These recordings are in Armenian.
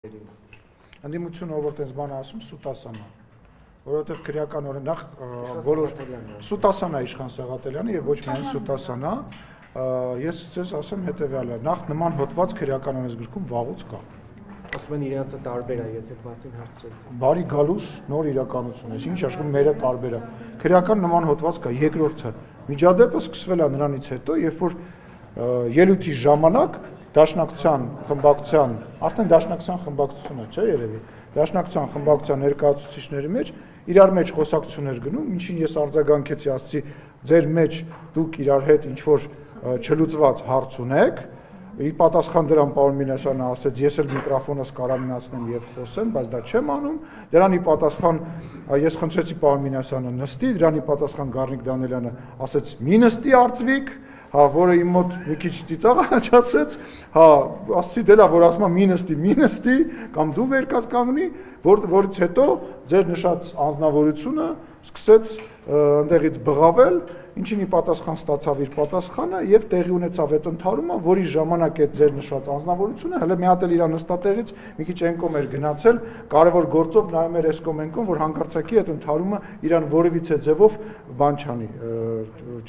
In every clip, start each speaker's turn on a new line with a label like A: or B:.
A: Ընդդիմությունը ով որ տես բան ասում սուտասանա, որովհետև քրեականորեն նախ բոլոր սուտասանա իշխան Սաղաթելյանը եւ ոչ միայն սուտասանա, ես ցես ասեմ հետեւյալը, նախ նման հոդված քրեականորեն գրքում վաղուց կա։
B: Ասում են իրենցը տարբեր է, ես այդ մասին հարցրեցի։
A: Բարի գալուս նոր իրականություն է, ինչ աշխում մերը տարբեր է։ Քրեական նման հոդված կա, երկրորդը միջադեպը սկսվել է նրանից հետո, երբ որ ելույթի ժամանակ Դաշնակցության խմբակցության, արդեն Դաշնակցության խմբակցությունը, չէ՞ երևի, Դաշնակցության խմբակցության ներկայացուցիչների մեջ իրար մեջ խոսակցություններ գնում, ինչին ես արձագանքեցի, ասացի, ձեր մեջ դուք իրար հետ ինչ որ չլուծված հարց ունեք, ի պատասխան դրան պարոն Մինասյանը ասեց, ես էլ միկրոֆոնս կարամինացնեմ եւ խոսեմ, բայց դա չեմ անում, դրան ի պատասխան ես խնդրեցի պարոն Մինասյանը նստի, դրան ի պատասխան Գառնիկ Դանիելյանը ասեց՝ մի նստի արծվիկ, հա, որը իմ մոտ մի քիչ ծիծաղ առաջացրեց, հա, ասացի դելա, որ ասում եմ մի նստի, կամ դու վեր կաց կանգնի, որից հետո ձեր նշած անձնավորությունը սկսեց ընդեղից բղավել, ինչին ի պատասխան ստացավ իր պատասխանը եւ տեղի ունեցավ այդ ընթարումը, որի ժամանակ այդ ձեր նշած անձնավորությունը հələ մի հատ էլ իր նստատեղից մի քիչ ենկոմ էր գնացել, կարևոր գործով նայում էր էս կոմենկոն, որ հանկարծակի այդ ընթարումը իրան որևիցե ձևով բան չանի,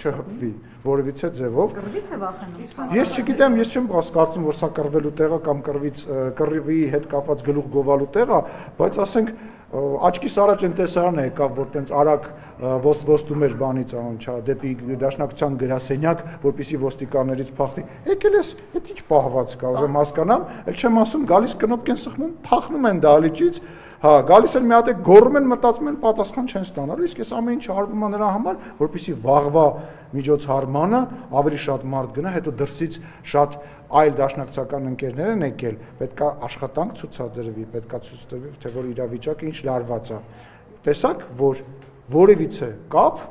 A: չհպվի, որևիցե ձևով։
C: Կռվից է վախենում։
A: Ես չգիտեմ, ես չեմ կարծում, որ սա կռվելու տեղ է կամ կռվի հետ կապված գլուխ գովալու տեղ է, բայց ասենք աչքիս առաջ այն տեսարանը եկավ, որ տենց արագ ոստում էր բանից անչա դեպի Դաշնակցության գրասենյակ, որպեսզի ոստիկաններից փախնի։ Եկել ես, այդ ինչ պահված կա, ուզում հասկանամ, էլ չեմ ասում, գալիս կնոպկ են սխմում, փախնում են դահլիճից, հա, գալիս են մի հատ գոռում են, մտածում են, պատասխան չեն ստանալու, իսկ այս ամեն ինչը արվում է նրա համար, որպեսզի վաղվա միջոցառմանը ավելի շատ մարդ գնա, հետո դրսից շատ այլ դաշնակցական ընկերներ են եկել, պետք է աշխատանք ցուցադրվի, պետք է ցույց տրվի, թե որ իրավիճակը ինչ լարված է։ Տեսակ, որ որևիցե կապ,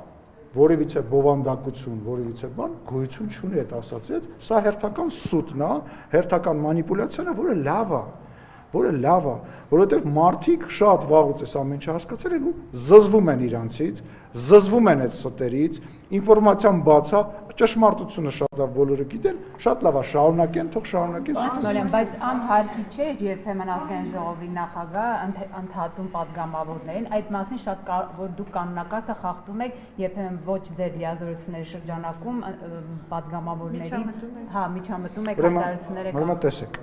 A: որևիցե բովանդակություն, որևիցե բան գոյություն չունի այդ ասածից, սա հերթական սուտն է, հերթական մանիպուլյացիան է, որը լավ է, որովհետև մարդիկ շատ վաղուց այս ամեն ինչը հասկացել են ու զզվում են իրանցից, զզվում են այդ ստերից, ինֆորմացիան բաց է, ճշմարտությունը շատ լավ բոլորը գիտեն, շատ լավ է շարունակեն, թող շարունակեն։
C: Բայց անհարկի չէ երբեմն ազգային ժողովի նախագահ ընդհատում падգամավորներին, այդ մասին շատ որ դուք կանոնակարգը խախտում եք, երբեմն ոչ ձեր լիազորությունների շրջանակում падգամավորների, հա, միջամտում եք հայտարարություններ եք։
A: Ուրեմն տեսեք,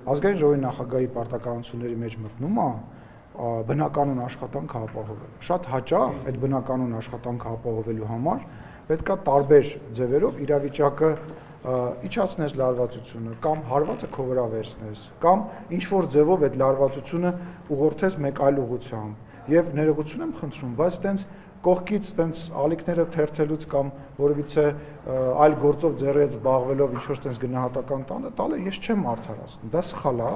A: ազգային ժողովի նախագահի պարտականությունների մեջ մտնում է բնականոն աշխատանքը ապահովել։ Շատ հաճախ այդ բնականոն աշխատանքը ապահովելու համար պետք է տարբեր ձևերով իրավիճակը իջացնես լարվածությունը կամ հարվածը քո վրա վերցնես կամ ինչ որ ձևով այդ լարվածությունը ուղղորդես մեկ այլ ուղղությամբ եւ ներողություն եմ խնդրում, բայց տենց կողքից տենց ալիքները թերթելուց կամ որևիցե այլ գործով ձեռից զբաղվելով ինչ որ տենց գնահատական տալը ես չեմ արդարացնում, դա սխալ է։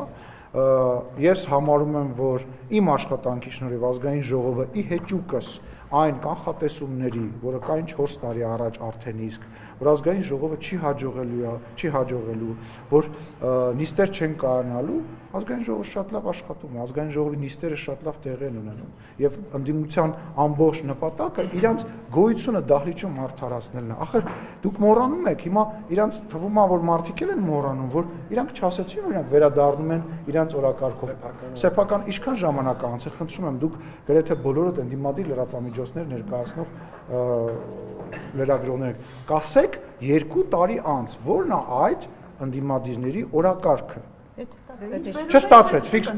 A: Ես համարում եմ, որ իմ աշխատանքի շնորհիվ ազգային ժողովը ի հեճուկս այն կանխատեսումների, որը կային 4 տարի առաջ արդեն իսկ, որ ազգային ժողովը չի հաջողելու, որ նիստեր չեն կայանալու, ազգային ժողովը շատ լավ աշխատում է, ազգային ժողովի նիստերը շատ լավ տեղի են ունենում եւ ընդդիմության ամբողջ նպատակը իրանց գոյությունը դահլիճում արդարացնելն է։ Ախր դուք մոռանում եք, հիմա իրանց թվում է, որ մարդիկ են մոռանում, որ իրանք չասեցին, որ իրանք վերադառնում են իրանց օրակարգով։ Սեփական ինչքան ժամանակ է անցել, խնդրում եմ, դուք գրեթե բոլորդ ընդդիմադիր լրատվամիջոցներ ներկայացնող լրագրողներ կասեք 2 տարի անց, որն է այդ ընդդիմադիրների օրակարգը։ Չստացվեց, ֆիքս,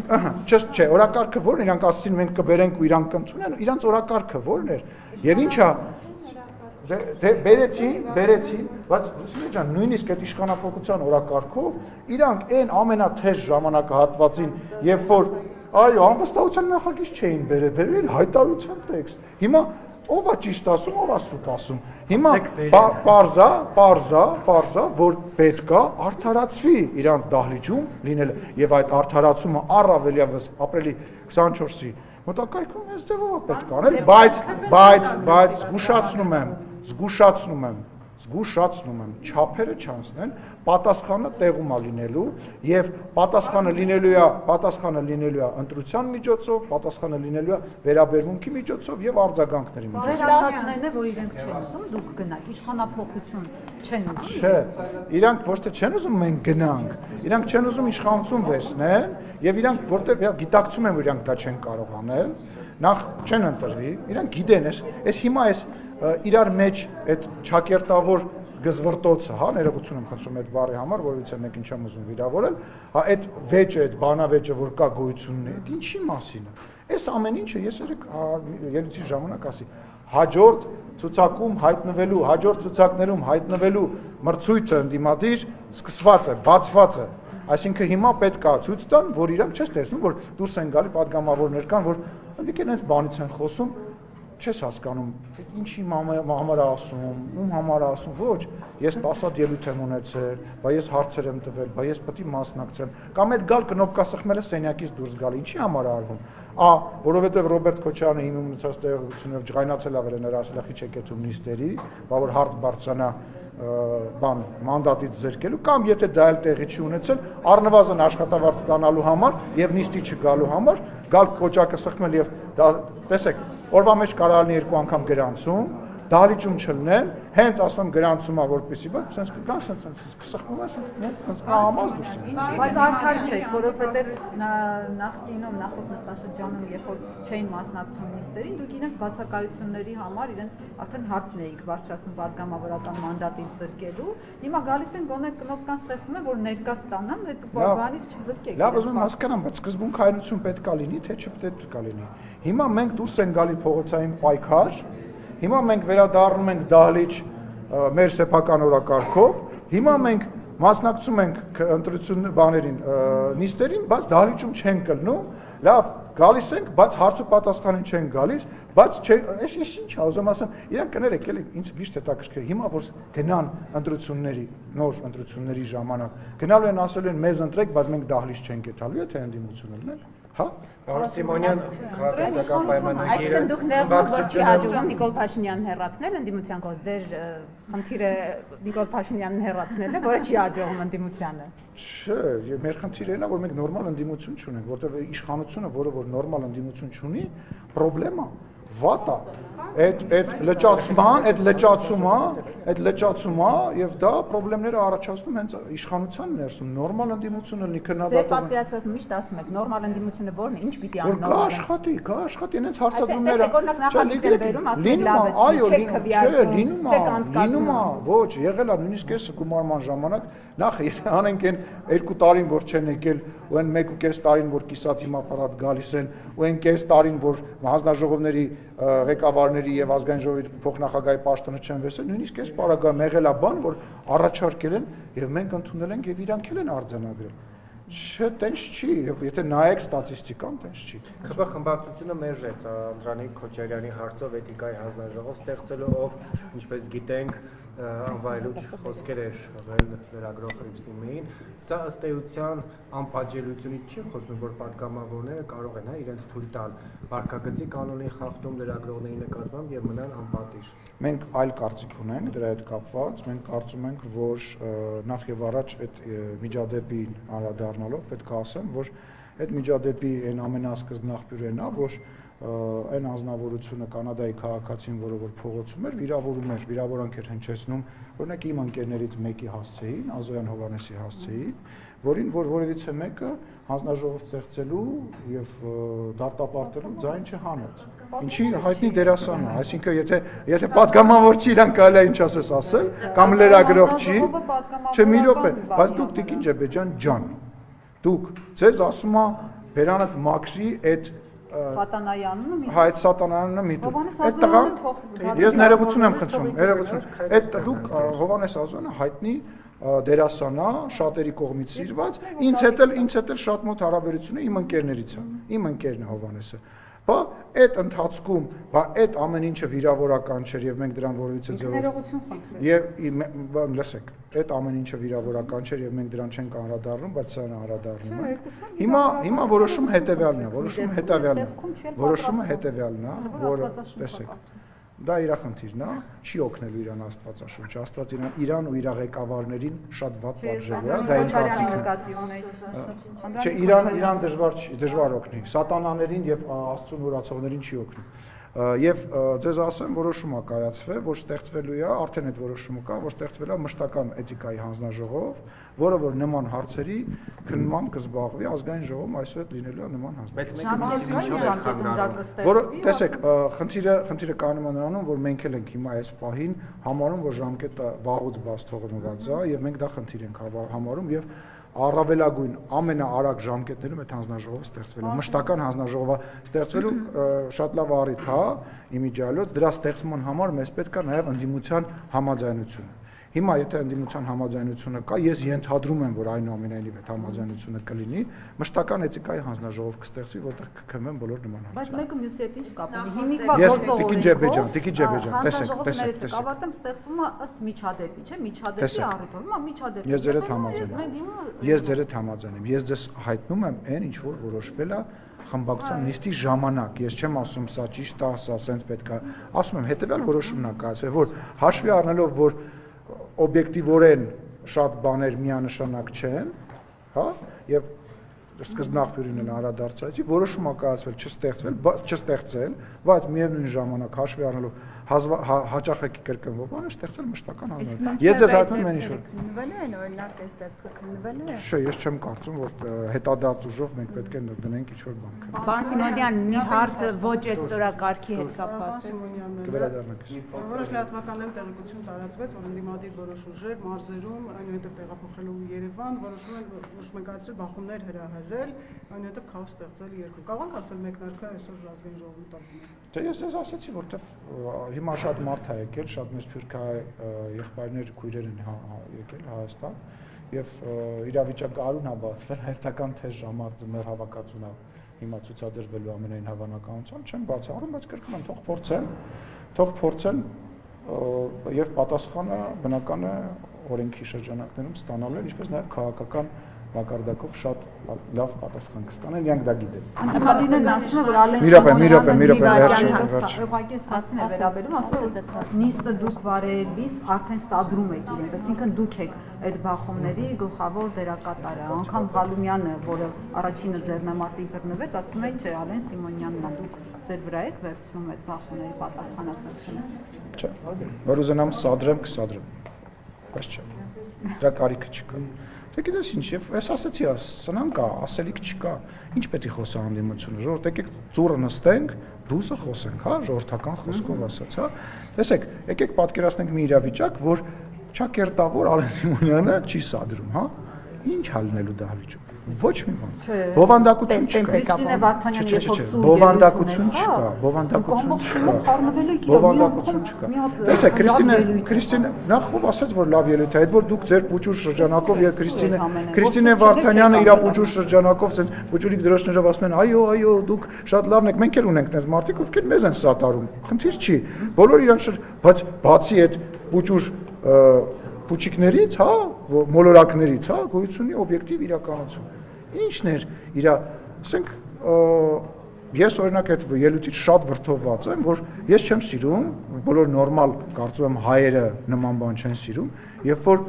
A: չէ, օրակարգը որն է, իրանք ասացին մենք կբերենք ու իրանք կընդունեն, իրանց օրակարգը որն էր։ Եվ ինչա բերեցին, բայց լուսինե ջան, նույնիսկ այդ իշխանապողության օրակարգով իրանք այն ամենաթեժ ժամանակահատվածին, երբ որ այո, անվստահության նախագիծ չէին բերել հայտարարության տեքստ։ Հիմա ով է ճիշտ ասում, ով է սուտ ասում։ Հիմա պարզա, որ պետք է արդարացվի իրանց դահլիճում լինելը եւ այդ արդարացումը առավելևս ապրիլի 24-ի մոտակայքում այս ձևով է պետք է անել, բայց զգուշացնում եմ, զգուշացնում եմ, չափերը չանցնեն, պատասխանը տեղում է լինելու եւ պատասխանը լինելու է ընտրության միջոցով, պատասխանը լինելու է վերաբերմունքի միջոցով եւ արձագանքների միջոցով։
D: Ասացնեն է, որ իրենք չեն ուզում, դուք գնաք, իշխանափոխություն չեն ուզում։
A: Չէ, իրանք ոչ թե չեն ուզում մենք գնանք, իրանք չեն ուզում իշխանություն վերցնեն եւ իրանք որտեղ գիտակցում են, որ իրանք դա չեն կարող անել, նախ չեն ընտրվի, իրանք գիտեն, այս հիմա այս իրար մեջ այդ ճակերտավոր գզվրտոցը, հա, ներողություն եմ խնդրում այդ բառի համար, որովհետեւ մեկին չեմ ուզում վիրավորել, հա, այդ վեճը, այդ բանավեճը, որ կա գոյությունն է, այդ ինչի մասին է։ Այս ամեն ինչը ես ելույթի ժամանակ ասի, հաջորդ ցուցակում հայտնվելու, հաջորդ ցուցակներում հայտնվելու մրցույթը ընդդիմադիր սկսված է, բացված է։ Այսինքն հիմա պետք է ցույց տան, որ իրանք չես տեսնում, որ դուրս են գալի падգամավորներ կան, որ ըլլիկեն այս բանից են խոսում, չես հասկանում, ինչի համար ասում, ում համար ասում, ոչ, ես պասատ ելույթ եմ ունեցել, բա ես հարցեր եմ տվել, բա ես պետք է մասնակցեմ, կամ այդ գալ կնոպկա սխմելը սենյակից դուրս գալ, ինչի համար արվում։ Որովհետև Ռոբերտ Քոչարյանը իմ ունեցած տեղեկությունով ջղայնացել աղել է նրա ասելախի չեկեցում նիստերի, բա որ հարց բարձրանա բան մանդատից զրկելու կամ եթե դա էլ տեղի չի ունեցել, առնվազն աշխատավարձ ստանալու համար եւ նիստի չգալու համար գալ կոճակը սխմել եւ տեսեք, օրվա մեջ կարող է լինի 2 անգամ գրանցում, դահլիճում չլինեն, հենց ասում գրանցումա որպեսի, բայց sense կգան, sense կսխվում է, sense կհամազ դուրս։
D: Բայց արդար չէ, որովհետև նախկինում նախորդ նստաշրջանում, երբ որ չէին մասնակցում նիստերին, դուք իրենց բացակայությունների համար իրենց արդեն հարցն էիք բարձրացնում падգամավորական մանդատից զրկելու։ Հիմա գալիս են գոնե կնոպկան ստեղծում է, որ ներկա ստանան, այդ բանից չզրկեք։
A: Լավ, ուզում եմ հասկանամ, բայց սկզբունքայնություն պետք է լինի, թե չպետք է լինի։ Հիմա մենք դուրս են գալի փողոցային պայքար, հիմա մենք վերադառնում ենք դահլիճ մեր սեփական օրակարգով, հիմա մենք մասնակցում ենք ընտրություն բաներին, նիստերին, բայց դահլիճում չենք կլնում, լավ, գալիս ենք, բայց հարց ու պատասխանին չեն գալիս, բայց այս ինչ է, ուզում ասեմ, իրանք կներեք, էլի ինձ միշտ հետաքրքիր, հիմա որ գնան ընտրությունների, նոր ընտրությունների ժամանակ, գնալու են ասելու են մեզ ընտրեք, բայց մենք դահլիճ չենք գետալու, եթե ընդդիմություն լինել, հա։
B: Պարոն Սիմոնյան, քաղաքական պայմանագիրը
C: դուք ներողություն որ չի հաջողում Նիկոլ Փաշինյանն հեռացնել ընդդիմության կողմից, ձեր խնդիրը Նիկոլ Փաշինյանն հեռացնելն է, որը չի հաջողում ընդդիմությանը։
A: Չէ, մեր խնդիրն է, որ մենք նորմալ ընդդիմություն չունենք, որտեղ իշխանությունը, որը որ նորմալ ընդդիմություն չունի, խնդրեմ է, վատ է։ Այդ լճացումը եւ դա խնդիրները առաջացնում հենց իշխանության ներսում, նորմալ ընդդիմությունը լինի քննադատում։
C: Ձեր պատկերացրած միշտ ասում եք, նորմալ ընդդիմությունը ո՞րն է, ինչ պիտի անի
A: նորմալ։ Կա աշխատի, հենց հարցադրումները։ Լինում է, ոչ, եղել է նույնիսկ այս գումարման ժամանակ, նախ եթե անենք այն 2 տարին, որ չեն եկել, ու այն 1.5 տարին, որ կիսատ հիմա ապարատ գալիս են, ու այն կես տարին, որ հանձնաժողովների ղեկավարների եւ ազգային ժողովի փոխնախագահի պաշտոնը չեն վերցել, նույնիսկ այս պարագայում եղել է բան, որ առաջարկել են եւ մենք ընդունել ենք եւ իրանք էլ են արձանագրել։ Չէ, տենց չի, եւ եթե նայեք ստատիստիկան, տենց չի։
B: ԽԲ խմբակցությունը մերժեց Անդրանիկ Քոչարյանի հարցով էթիկայի հանձնաժողով ստեղծելու, ով, ինչպես գիտենք, անվայելուչ խոսքեր էր եղել լրագրող Հրիփսիմեին, սա ըստ էության անպատժելիությունից չի խոսում, որ պատգամավորները կարող են իրենց թույլ տալ վարքագծի կանոնի խախտում լրագրողների նկատմամբ եւ մնան անպատիժ։
A: Մենք այլ կարծիք ունենք դրա հետ կապված, մենք կարծում ենք, որ նախ եւ առաջ այդ միջադեպին անդրադառնալով պետք է ասեմ, որ այդ միջադեպի այն ամենասկզբնաղբյուրն է, որ այն անձնավորությունը կանադայի քաղաքացին, որը որ փողոցում էր, վիրավորում էր, վիրավորանք էր հնչեցնում, օրինակ իմ ընկերներից մեկի հասցեին, Ազոյան Հովհաննեսի հասցեին, որին որ որևիցե մեկը հանձնաժողով ստեղծելու եւ դատապարտելու ձայն չհանեց։ Ինչի հայտնի դերասանն է, այսինքն եթե պատգամավոր չի, իրան կարելի է ինչ ասել, կամ լրագրող չի, չէ, մի րոպե, բայց դուք Տիկին Ջեբեջյան ջան, դուք ձեզ ասում է բերանդ մաքրի այդ
D: Սատանայանն ու
A: հա այդ սատանայանն մի դու այդ տղան ես ներողություն եմ խնդրում ներողություն այդ դուք Հովհաննես Ազոյանը հայտնի դերասան է շատերի կողմից սիրված ինձ հետ էլ շատ մոտ հարաբերություն է իմ ընկերներից է իմ ընկերն է Հովհաննեսը բա այդ ընթացքում բա այդ ամեն ինչը վիրավորական չէր եւ մենք դրան որևիցե ձևով
D: ներողություն խնդրում
A: եւ լսեք այդ ամեն ինչը վիրավորական չէր եւ մենք դրան չենք անդրադառնում բայց սա անդրադառնում է հիմա որոշումը հետեւյալն է որոշումը հետեւյալն է որը տեսեք դա իր խնդիրն է, չի օգնելու իրան Աստվածաշունչը, Աստված իրան ու իր ղեկավարներին շատ վատ պատժել է, դա իմ կարծիքն է։ Չէ, իրան դժվար օգնի, սատանաներին եւ Աստծուն ուրացողներին չի օգնի։ Եվ ձեզ ասեմ, որոշում է կայացվել, որ ստեղծվելու է, արդեն այդ որոշումը կա, որ ստեղծվել է մշտական էթիկայի հանձնաժողով, որը որ նման հարցերի քննմամբ կզբաղվի ազգային ժողովում, այսուհետ լինելու է նման հանձնաժողով։ Որը տեսեք, խնդիրը կայանում է նրանում, որ մենք էլ ենք հիմա այս պահին համարում, որ ժամկետը վաղուց բաց թողնված է, եւ մենք դա խնդիր ենք համարում եւ առավելագույն ամենաարագ ժամկետներում այդ հանձնաժողովը ստեղծվելու մշտական հանձնաժողովը ստեղծվելու շատ լավ առիթ է իմիջիալոց դրա ստեղծման համար մեզ պետք է նաև ընդդիմության համաձայնություն հիմա եթե ընդդիմության համաձայնությունը կա ես ենթադրում եմ որ այնուամենայնիվ այդ համաձայնությունը կլինի մշտական էթիկայի հանձնաժողով կստեղծվի որտեղ կքննվեն բոլոր նման հարցեր
D: բայց մեկը մյուսի հետ ինչ կապ ունի հիմիկվա գործողություն
A: Տիկին Ջեբեջան տեսեք
D: կավարտեմ ստեղծվում է ըստ միջադեպի չէ միջադեպի առիթով հիմա միջադեպի
A: ես ձեր հետ համաձայն եմ ես ձեզ հայտնում եմ այն ինչ որ որոշվել է խմբակցության նիստի ժամանակ ես չեմ ասում սա ճիշտ է սա սենց պետք է ասում եմ հետեւյալ որոշումն է կայացվել որ հաշվի առնելով որ օբյեկտիվորեն շատ բաներ միանշանակ չեն հա եւ սկզբնաղբյուրին էլ անդրադարձայցի որոշումը կայացվել չստեղծել բայց միևնույն ժամանակ հաշվի առնելով հաճախակի կրկնվող բանը ստեղծել մշտական հանրություն ես ձեզ հայտնում եմ ինչ որ
E: քննվել են օրինակ այս դեպքը քննվել է
A: Չէ ես չեմ կարծում որ հետադարձ ուժով մենք պետք է դնենք ինչ որ բան
C: Պարոն Սիմոնյան մի հարցը ոչ այդ ստորակարգի հետ կապված
A: կվերադառնանք
F: որոշ լրատվականներում տեղեկություն տարածվեց որ ընդդիմադիր որոշ ուժեր մարզերում այնուհետև տեղափոխելու Երևան որոշում են կայացրել բախումներ հրահրել այնուհետև քաոս ստեղծել երկրում կարող ենք ասել մեկնարկը այսօր ազգային ժողովի տակում է
A: Դե ես ասացի որտեվ հիմա շատ մարդ է եկել, շատ մեծ սփյուռքահայ եղբայրներ, քույրեր են եկել Հայաստան եւ իրավիճակը արուն է բացվել, հայերտական թեժ ժամանակ ձմեռ հավաքածուն է հիմա ցուցադրվելու ամենայն հավանականությամբ, չեմ բացառում, բայց կրկնում եմ, թող փորձեն եւ պատասխանը բնական է օրենքի շրջանակներում ստանալու են, ինչպես նաեւ քաղաքական մակարդակով շատ լավ պատասխան կստանան, իրանք դա գիտեն։
D: Ընդդիմադիրն ասում է, որ Ալեն
A: Միրոպե,
D: ուղղակի հասցին է վերաբերում, ասում է, որ նիստը դուք վարելիս արդեն սադրում եք իրենց, այսինքն դուք եք այդ բախումների գլխավոր դերակատարը, անգամ Ղալումյանը, որը առաջինը ձեռնամարտին բռնվեց, ասում է, չէ, Ալեն Սիմոնյանն է, դուք ձեր վրա եք վերցնում այդ բախումների պատասխանատվությունը։
A: Չէ, որ ուզենամ սադրեմ, կսադրեմ, բայց չէ, դրա կարիքը չկա։ Դե գիտես ինչ, եւ ես ասացի, սնան կա, ասելիք չկա։ Ինչ պետք է խոսա անդիմությունը, ժողովուրդ, եկեք ծուռը նստենք, դուսը խոսենք, հա, ժողովրդական խոսքով ասած, հա։ Տեսեք, եկեք պատկերացնենք մի իրավիճակ, որ ճակերտավոր Ալեն Սիմոնյանը չի սադրում, հա։ Ինչ հալնելու դա հալիճում։ Ոչ մի բան։ Բովանդակություն չկա։
D: Քրիստինե Վարդանյանը երբ որ
A: բովանդակություն չկա, բովանդակություն չկա։ Տեսեք, Քրիստինե նախ ով ասաց, որ լավ ելույթ է, այդ որ դուք ձեր պուճուր շրջանակով եւ Քրիստինե Վարդանյանը իր պուճուր շրջանակով ասեն, պուճուրիկ դրոշներով ասում են, այո, դուք շատ լավն եք, մենք էլ ունենք այնպես մարդիկ, ովքեր մեզ են սատարում։ Խնդիր չի։ Բոլոր իրան բայց բացի այդ պուճուր Պուչիկներից, հա, մոլորակներից, հա, գոյություն ունի օբյեկտիվ իրականություն։ Ինչն էր իր, ասենք, ես օրինակ այդ ելույթից շատ վրդովված եմ, որ ես չեմ սիրում, բոլոր նորմալ կարծում եմ հայերը նման բան չեն սիրում, երբ որ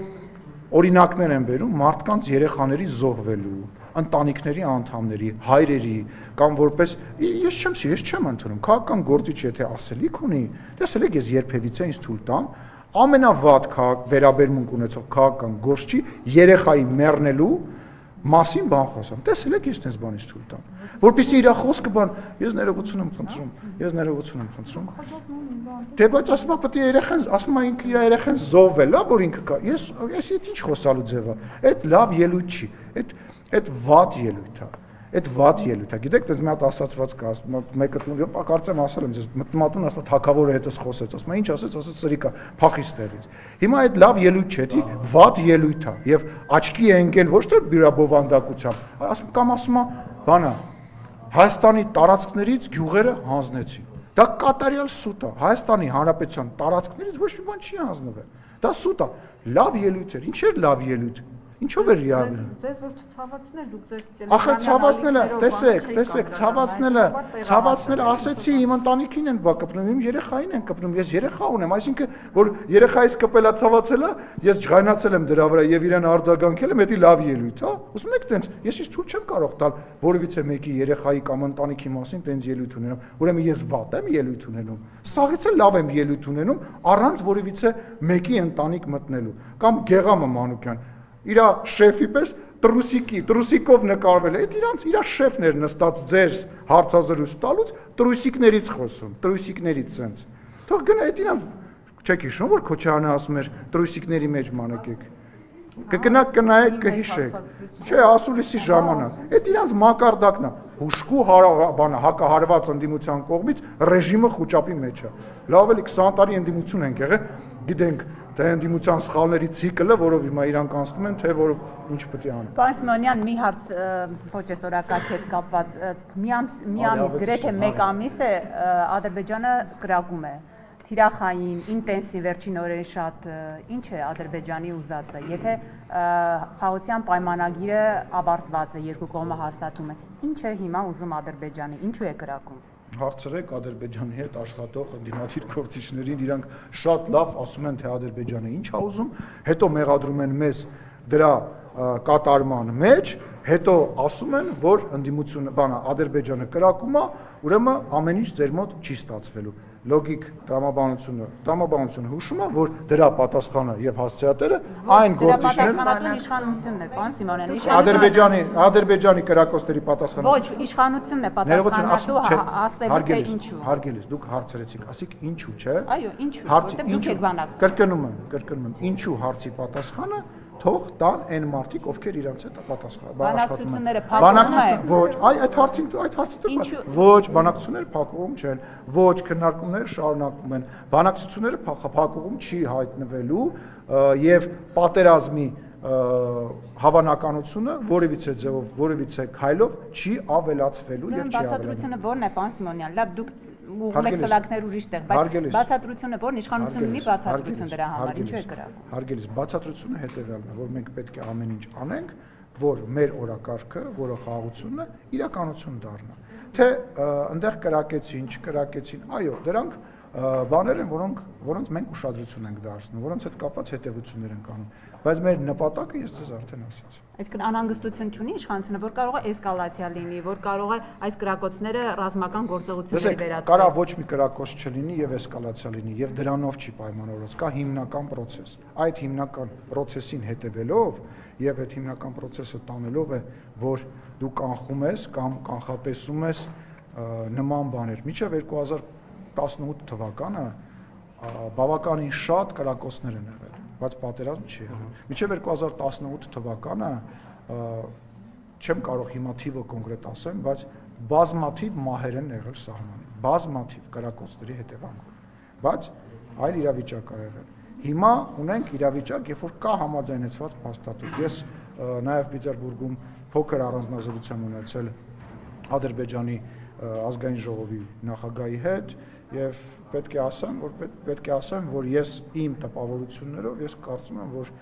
A: օրինակներ են բերում մարդկանց երեխաների զոհվելու, ընտանիքների անդամների, հայրերի, կամ որպես ես չեմ սիրում, ես չեմ ընդունում, քաղաքական գործիչ եթե ասելիք ունի, տեսել եք ես երբևիցե ինձ թույլ տամ ամենավատ վերաբերմունք ունեցող քաղաքական գործչի երեխայի մեռնելու մասին բան խոսամ։ Տեսել եք ես այս բանից թույլ տամ։ Որպեսզի իր խոսքը բան, ես ներողություն եմ խնդրում։ Դե բայց ասում է պետք է երեխան, ասում է ինքը իր երեխան զոհվել, լավ որ ինքը կա։ Ես ինչ խոսալու ձև է։ Այդ լավ ելույթ չի։ Այդ վատ ելույթ է։ Այդ վատ ելույթ է։ Գիտեք, դες մի հատ ասացված կա, մեկը կարծեմ ասել եմ ձեզ, մտմատուն ասում թակավորը հետս խոսեց, ասում ինչ ասեց, սրիկա, փախի ստեղից։ Հիմա այդ լավ ելույթ չէ, դի վատ ելույթ է եւ աչքի է ընկել ոչ թե բյուրաբովանդակությամբ, ասում կամ ասում է, բանա, Հայաստանի տարածքներից գյուղերը հանձնեցին։ Դա կատարյալ սուտ է։ Հայաստանի Հանրապետության տարածքներից ոչ մի բան չի հանձնվել։ Դա սուտ է։ Լավ ելույթ էր։ Ինչ էր լավ ելույթ։ Ինչով էր լիավորել։
D: Ձեզ որ չցավացներ, դուք ձեր
A: Ախր ցավացնելը, տեսեք, ցավացնելը ասեցի իմ ընտանիքին են բա կպնում, իմ երեխային են կպնում, ես երեխա ունեմ, այսինքն որ երեխայիս կպելա ցավացելը, ես ջղայնացել եմ դրա վրա եւ իրան արձագանքել եմ, դա լավ ելույթ, հա։ Ուզում եք տենց, ես ինչ թույլ չեմ կարող տալ որևիցե մեկի երեխայի կամ ընտանիքի մասին տենց ելույթ ունենամ, ուրեմն ես վատ եմ ելույթ ունենում։ Սաղից էլ լավ եմ ելույթ ունենում առանց որևիցե մեկի ընտանիք մտնելու կամ Գեղամը Մանուկյան իր շեֆի պես տրուսիկով նկարվել է, այդ իր շեֆն էր նստած ձեր հարցազրույց տալուց տրուսիկներից խոսում, տրուսիկներից սենց։ Թող գնա այդ իրան չեք հիշում, որ Քոչարյանը ասում էր տրուսիկների մեջ մանեկեք։ Կգնաք կնայեք կհիշեք։ Չէ, ասուլիսի ժամանակ։ Այդ իրանց մակարդակն է։ Հուշկու բանը հակահարված ընդդիմության կողմից ռեժիմը խոճապի մեջ է։ Լավ էլի 20 տարի ընդդիմություն ենք եղել, գիտենք թե ընդդիմության սխալների ցիկլը, որով հիմա իրանք անցնում են, թե որ ինչ պետք է անեն։
C: Պարոն Սիմոնյան, մի հարց ոչ այսօրակարգ հետ կապված, մի ամիս գրեթե 1 ամիս է Ադրբեջանը կրակում է։ Թիրախային, ինտենսիվ վերջին օրերին շատ ինչ է Ադրբեջանի ուզածը, եթե խաղաղության պայմանագիրը ավարտված է, երկու կողմը հաստատում է, ինչ է հիմա ուզում Ադրբեջանը, ինչու է կրակում։
A: Հարցրեք Ադրբեջանի հետ աշխատող ընդդիմադիր գործիչներին, իրանք շատ լավ ասում են, թե Ադրբեջանը ինչ է ուզում, հետո մեղադրում են մեզ դրա կատարման մեջ, հետո ասում են, որ ընդդիմությունը, Ադրբեջանը կրակում է, ուրեմն ամեն ինչ ձեր մոտ չի ստացվելու։ Լոգիկ տրամաբանությունը հուշում է, որ դրա պատասխանը եւ հասցեատերը այն գործիչներն
C: իշխանությունն է, պարոն Սիմոնյան,
A: Ադրբեջանի կրակոցների պատասխանը։
C: Ոչ, իշխանությունն է պատասխանատու ասելու թե ինչու։
A: Հարգելիս, դուք հարցրեցիք, ասիք ինչու, չէ։
C: Այո, ինչու, որտեղ դուք եք բանակ։
A: Կրկնում եմ, ինչու հարցի պատասխանը թող տան այն մարդիկ, ովքեր իրանց հետ աշխատում են։ Բանակցությունները ոչ, այդ հարցին ոչ, բանակցությունները փակուղում չեն, ոչ, քննարկումները շարունակվում են։ Բանակցությունները փակուղում չի հայտնվելու եւ պատերազմի հավանականությունը որևիցե ձևով, որևիցե քայլով չի ավելացվելու եւ չի ավելանալու։
C: Բացատրությունը ո՞րն է, պարոն Սիմոնյան, լավ, դուք ուղղում եք սլակներ ուրիշ տեղ, բայց բացատրությունը ո՞րն, իշխանությունը ունի բացատրություն դրա համար, ինչու է կրակում։
A: Հարգելիս, բացատրությունը հետեւյալն է, որ մենք պետք է ամեն ինչ անենք, որ մեր օրակարգը, որը խաղաղությունն է, իրականություն դառնա։ Թե այնտեղ կրակեցին, չկրակեցին, այո, դրանք բաներ են, որոնց մենք ուշադրություն ենք դարձնում, որոնց հետ կապված հետևություններ ենք անում, բայց մեր նպատակը ես ձեզ արդեն ասացի։
C: Այսինքն անհանգստություն չունի իշխանությունը, որ կարող է էսկալացիա լինի, որ կարող է այս կրակոցները ռազմական գործողությունների վերածել։
A: Կարա ոչ մի կրակոց չլինի եւ էսկալացիա լինի եւ դրանով չի պայմանավորված, կա հիմնական process։ Այդ հիմնական process-ին հետևելով եւ այդ հիմնական process-ը տանելով է, որ դու կանխում ես կամ կանխատեսում ես նման բաներ։ Մինչեւ 2018 թվականը բավականին շատ կրակոցներ են եղել, բայց պատերազմ չի եղել։ Մինչև 2018 թվականը չեմ կարող հիմա թիվը կոնկրետ ասեմ, բայց բազմաթիվ մահեր են եղել սահմանին, բազմաթիվ կրակոցների հետևանքով, բայց այլ իրավիճակ է եղել։ Հիմա ունենք իրավիճակ, երբ որ կա համաձայնեցված փաստաթուղթ։ Ես նաև Պիտերբուրգում փոքր առանձնազրույց եմ ունեցել Ադրբեջանի ազգային ժողովի նախագահի հետ եւ պետք է ասեմ, որ ես իմ տպավորություններով ես կարծում եմ, որ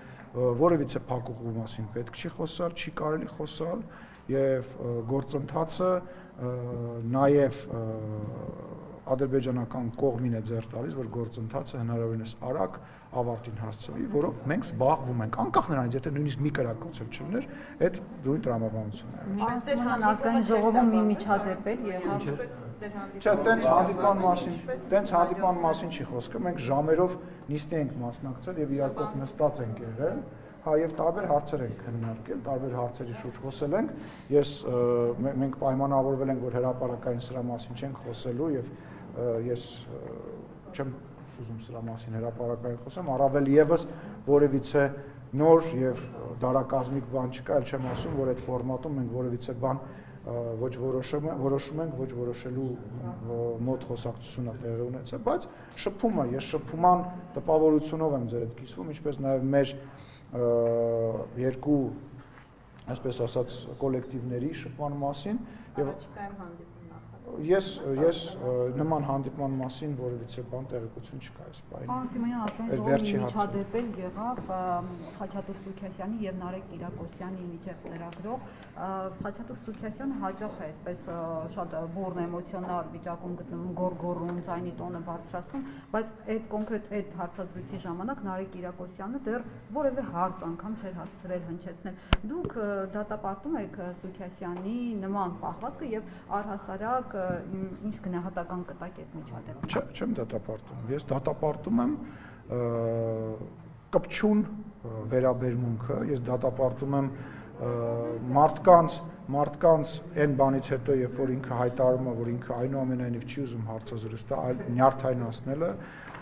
A: որևիցե փակուղու մասին պետք չի խոսալ, չի կարելի խոսալ եւ գործընթացը նաեւ ադրբեջանական կողմին է ձեռ տալիս, որ գործընթացը հնարավորինս արագ ավարտին հասցվի, որով մենք զբաղվում ենք, անկախ նրանից, եթե նույնիսկ մի կրակոց էլ չլիներ, այդ դույն տրամաբանությունն է։
D: Այսինքն ազգային ժողովում մի միջադեպ էր եղավ։
A: Չէ, տենց հանդիպման մասին չի խոսքը, մենք ժամերով նիստի ենք մասնակցել եւ իրար կողմ նստած ենք եղել, հա եւ տարբեր հարցեր ենք քննարկել, տարբեր հարցերի շուրջ խոսել ենք։ Մենք պայմանավորվել ենք, որ հրապարակային սրա մասին չենք խոսելու եւ ես չեմ ուզում սրա մասին հրապարակային խոսեմ, առավել եւս որևիցե նոր եւ դարակազմիկ բան չկա, այլ չեմ ասում, որ այդ ֆորմատում մենք որևիցե բան ոչ որոշում ենք, ոչ որոշելու մոտ խոսակցությունը տեղի ունեցել, բայց շփումը, ես շփման տպավորությունով եմ ձեր հետ կիսվում, ինչպես նաեւ մեր երկու, այսպես ասած, կոլեկտիվների շփման մասին եւ Ես նման հանդիպման մասին որևիցե բան տեղեկություն չկա այս պահին։
D: Պարոն Սիմոնյան, ասում են, որ միջադեպել եղավ Խաչատուր Սուքիասյանի եւ Նարեկ Կիրակոսյանի միջև լրագրող։ Խաչատուր Սուքիասյանը հաճախ է այսպես շատ բուրն էմոցիոնալ վիճակում գտնվում, գոռգոռում, ձայնի տոնը բարձրացնում, բայց այդ կոնկրետ այդ հարցազրույցի ժամանակ Նարեկ Կիրակոսյանը դեռ որևէ հարց անգամ չէր հասցրել հնչեցնել։ Դուք դատապարտում եք Սուքիասյանի նման պահվածքը եւ առհասարակ ինչ գնահատական կտակ այդ միջադեպը։
A: Չեմ դատապարտում։ Ես դատապարտում եմ կպչուն վերաբերմունքը, ես դատապարտում եմ մարդկանց այն բանից հետո, երբ որ ինքը հայտարարում է, որ ինքը այնուամենայնիվ չի ուզում հարցազրույց տալ, այլ նյարդայնացնելը,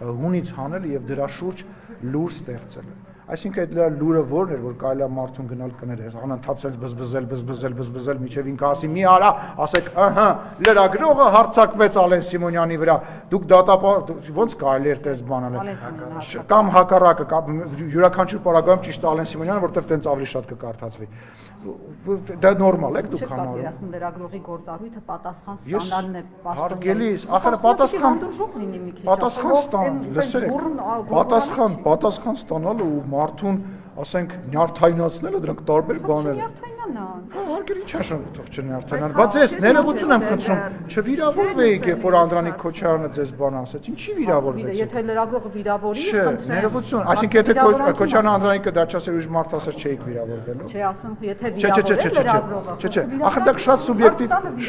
A: հունից հանելը եւ դրա շուրջ լուր ստեղծելը։ Այսինքն այդ լրա լուրը որն էր, որ կարելի է մարդուն գնալ կներես, անընդհատ sense բզբզել, միջև ինքը ասի՝ մի արա, ասեք, ըհը, լրագրողը հարձակվեց Ալեն Սիմոնյանի վրա։ Դուք ոնց կարելի էր այդպես բան անել։ Կամ հակառակը, յուրաքանչյուր պարագայում ճիշտ Ալեն Սիմոնյանը, որտեղ տենց ավելի շատ կկարդացվի։ Դա նորմալ է դուք հանարում։
D: Չեք լրագրողի գործառույթը պատասխան ստանալն է պաշտոնյա։
A: Հարգելիս, ախր պատասխան ստան, լսեք, պատասխան ստանալը ու մարդուն, ասենք, նյարդայնացնելը դրանք տարբեր բաներ են։ Հարգելի ինչ աշխատող չնյարդայնան, բայց ես ներողություն եմ խնդրում, չվիրավորվեիք, երբ որ Անդրանիկ Քոչարյանը ձեզ բան ասեց, ինչի վիրավորվեցիք։
D: Եթե լրագրողը վիրավորի,
A: խնդրեմ։ Ներողություն, այսինքն եթե Քոչարյանը Անդրանիկը դա չասեր ուրիշ մարդ ասեր, չէիք վիրավորվելու։
D: Չէ, ասում եմ, եթե վիրավորել լրագրողը։
A: Չէ, ախր դա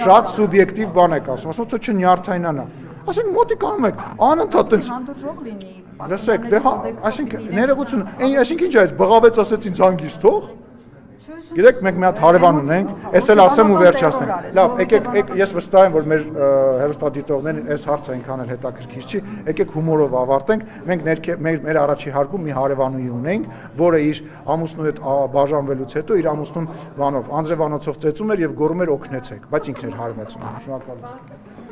A: շատ սուբյեկտիվ բան եք ասում, ասում թե չնյարդայնանա։ Ասենք մոտիկ անում եք, անընդհատ տենց
D: հանդուրժող լինի։
A: Լսեք, դե այսինքն ներողություն, այսինքն ինչ է, այս բղավեց ասեց ինձ հանգիստ թող։ Գիտեք, մենք մի հատ հարևան ունենք, ես էլ ասեմ ու վերջացնեմ։ Լավ, եկեք, ես վստահ եմ, որ մեր հեռուստադիտողներին այս հարցը այնքան էլ հետաքրքիր չի, եկեք հումորով ավարտենք։ Մենք մեր առաջի հարկում մի հարևանուհի ունենք, որը իր ամուսնու հետ բաժանվելուց հետո իր ամուսնուն բանով Անդրեվանոցով ծեծում էր եւ գոռում էր օգնեցեք, բայց ինքն էր հարվածում։ Շնորհակալություն։